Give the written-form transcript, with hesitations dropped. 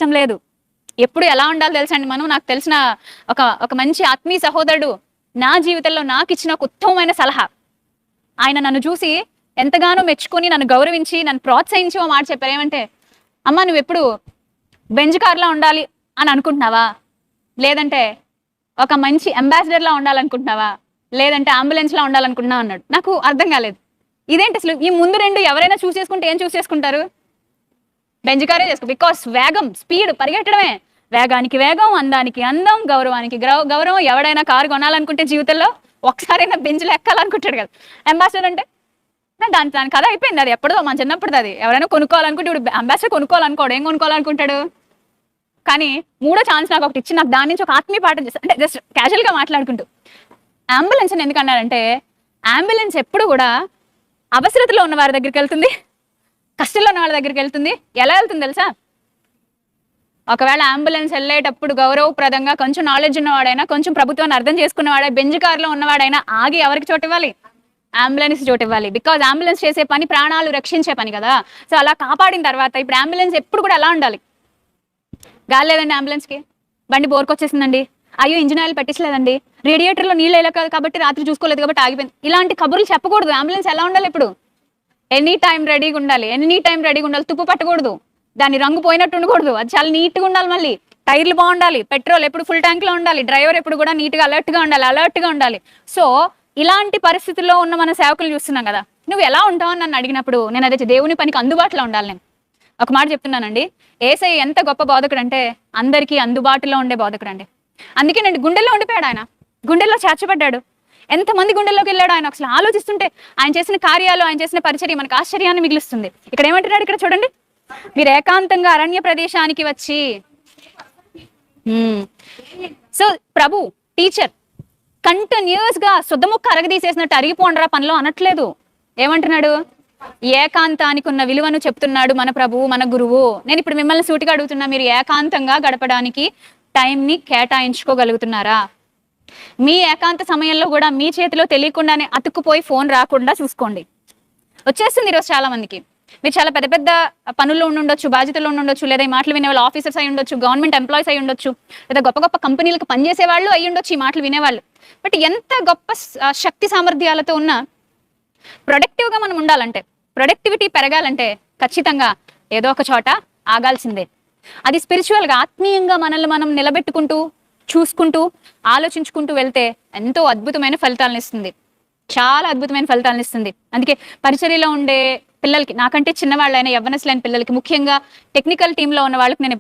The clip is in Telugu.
అవసరం లేదు. ఎప్పుడు ఎలా ఉండాలో తెలుసండి మనం. నాకు తెలిసిన ఒక మంచి ఆత్మీయ సహోదరుడు నా జీవితంలో నాకు ఇచ్చిన ఒక ఉత్తమమైన సలహా. ఆయన నన్ను చూసి ఎంతగానో మెచ్చుకొని నన్ను గౌరవించి నన్ను ప్రోత్సహించి ఓ మాట చెప్పారు. ఏమంటే, అమ్మ నువ్వు ఎప్పుడు బెంజ్ కార్లా ఉండాలి అని అనుకుంటున్నావా, లేదంటే ఒక మంచి అంబాసిడర్లా ఉండాలనుకుంటున్నావా, లేదంటే అంబులెన్స్ లా ఉండాలనుకుంటున్నావు అన్నాడు. నాకు అర్థం కాలేదు. ఇదేంటి అసలు, ఈ ముందు రెండు ఎవరైనా చూస్ చేసుకుంటే ఏం చూస్ చేసుకుంటారు? బెంజ్ కారే చేసుకో. బికాస్ వేగం, స్పీడ్, పరిగెట్టడమే. వేగానికి వేగం, అందానికి అందం, గౌరవానికి గౌరవం. ఎవడైనా కారు కొనాలనుకుంటే జీవితంలో ఒకసారైనా బెంజ్లో ఎక్కాలనుకుంటాడు కదా. అంబాసిడర్ అంటే దాని కథ అయిపోయింది. అది ఎప్పుడో మన చిన్నప్పుడు. అది ఎవరైనా కొనుక్కోవాలనుకుంటే ఇప్పుడు అంబాసిడర్ కొనుక్కోవాలనుకోడు, ఏం కొనుక్కోవాలనుకుంటాడు? కానీ మూడో ఛాన్స్ నాకు ఒకటి ఇచ్చి నాకు దాని నుంచి ఒక ఆత్మీయ పాఠం చేస్తాను. అంటే జస్ట్ క్యాజువల్ గా మాట్లాడుకుంటూ, అంబులెన్స్ అని ఎందుకు అన్నారంటే, అంబులెన్స్ ఎప్పుడు కూడా అవసరతలో ఉన్న వారి దగ్గరికి వెళ్తుంది, కష్టంలో ఉన్న వాళ్ళ దగ్గరికి వెళ్తుంది. ఎలా వెళ్తుంది తెలుసా? ఒకవేళ అంబులెన్స్ వెళ్ళేటప్పుడు గౌరవప్రదంగా కొంచెం నాలెడ్జ్ ఉన్నవాడైనా, కొంచెం ప్రభుత్వాన్ని అర్థం చేసుకున్నవాడై బెంజ్ కారులో ఉన్నవాడైనా ఆగి ఎవరికి చోటు ఇవ్వాలి? అంబులెన్స్ చోటు ఇవ్వాలి. బికాజ్ అంబులెన్స్ చేసే పని ప్రాణాలు రక్షించే పని కదా. సో అలా కాపాడిన తర్వాత ఇప్పుడు అంబులెన్స్ ఎప్పుడు కూడా ఎలా ఉండాలి? గాలి లేదండి అంబులెన్స్కి, బండి బోర్కొచ్చేసిందండి, అయ్యో ఇంజిన్ ఆయిల్ పెట్టించలేదండి, రేడియేటర్లో నీళ్ళు వెళ్ళక కాబట్టి రాత్రి చూసుకోలేదు కాబట్టి ఆగిపోయింది, ఇలాంటి కబుర్లు చెప్పకూడదు. అంబులెన్స్ ఎలా ఉండాలి? ఇప్పుడు ఎనీ టైం రెడీగా ఉండాలి. తుప్పు పట్టకూడదు, దాని రంగు పోయినట్టు ఉండకూడదు, అది చాలా నీట్గా ఉండాలి. మళ్ళీ టైర్లు బాగుండాలి, పెట్రోల్ ఎప్పుడు ఫుల్ ట్యాంక్ లో ఉండాలి, డ్రైవర్ ఎప్పుడు కూడా నీట్గా అలర్ట్ గా ఉండాలి. సో ఇలాంటి పరిస్థితుల్లో ఉన్న మన సేవకులు చూస్తున్నాం కదా. నువ్వు ఎలా ఉంటావు అని నన్ను అడిగినప్పుడు నేను అదే దేవుని పనికి అందుబాటులో ఉండాలి. నేను ఒక మాట చెప్తున్నానండి, యేసయ్య ఎంత గొప్ప బోధకుడు అంటే అందరికీ అందుబాటులో ఉండే బోధకుడు అండి. అందుకే నేను గుండెల్లో ఉండిపోయాడు. ఆయన గుండెల్లో చేర్చబడ్డాడు. ఎంతమంది గుండెల్లోకి వెళ్ళాడు ఆయన. అసలు ఆలోచిస్తుంటే ఆయన చేసిన కార్యాలు, ఆయన చేసిన పరిచర్య మనకు ఆశ్చర్యాన్ని మిగులుస్తుంది. ఇక్కడ ఏమంటున్నాడు? ఇక్కడ చూడండి, మీరు ఏకాంతంగా అరణ్య ప్రదేశానికి వచ్చి. సో ప్రభు టీచర్ కంటిన్యూస్ గా శుద్ధముక్క అరగదీసేసినట్టు అరిగిపోండరా పనిలో అనట్లేదు. ఏమంటున్నాడు? ఏకాంతానికి ఉన్న విలువను చెప్తున్నాడు మన ప్రభువు, మన గురువు. నేను ఇప్పుడు మిమ్మల్ని సూటిగా అడుగుతున్నా, మీరు ఏకాంతంగా గడపడానికి టైంని కేటాయించుకోగలుగుతున్నారా? మీ ఏకాంత సమయంలో కూడా మీ చేతిలో తెలియకుండానే అతుక్కుపోయి ఫోన్ రాకుండా చూసుకోండి. వచ్చేస్తుంది ఈరోజు చాలా మందికి. మీరు చాలా పెద్ద పెద్ద పనుల్లో ఉండొచ్చు, బాధ్యతల్లో ఉండొచ్చు, లేదా ఈ మాటలు వినేవాళ్ళు ఆఫీసర్స్ అయి ఉండొచ్చు, గవర్నమెంట్ ఎంప్లాయీస్ అయి ఉండొచ్చు, లేదా గొప్ప గొప్ప కంపెనీలకు పనిచేసే వాళ్ళు అయి ఉండొచ్చు ఈ మాటలు వినేవాళ్ళు. బట్ ఎంత గొప్ప శక్తి సామర్థ్యాలతో ఉన్న ప్రొడక్టివ్గా మనం ఉండాలంటే, ప్రొడక్టివిటీ పెరగాలంటే ఖచ్చితంగా ఏదో ఒక చోట ఆగాల్సిందే. అది స్పిరిచువల్గా, ఆత్మీయంగా మనల్ని మనం నిలబెట్టుకుంటూ, చూసుకుంటూ, ఆలోచించుకుంటూ వెళ్తే ఎంతో అద్భుతమైన ఫలితాలను ఇస్తుంది. చాలా అద్భుతమైన ఫలితాలను ఇస్తుంది. అందుకే పరిచర్యలో ఉండే పిల్లలకి, నాకంటే చిన్నవాళ్ళైన యవ్వనస్తులైన పిల్లలకి, ముఖ్యంగా టెక్నికల్ టీంలో ఉన్న వాళ్ళకి నేను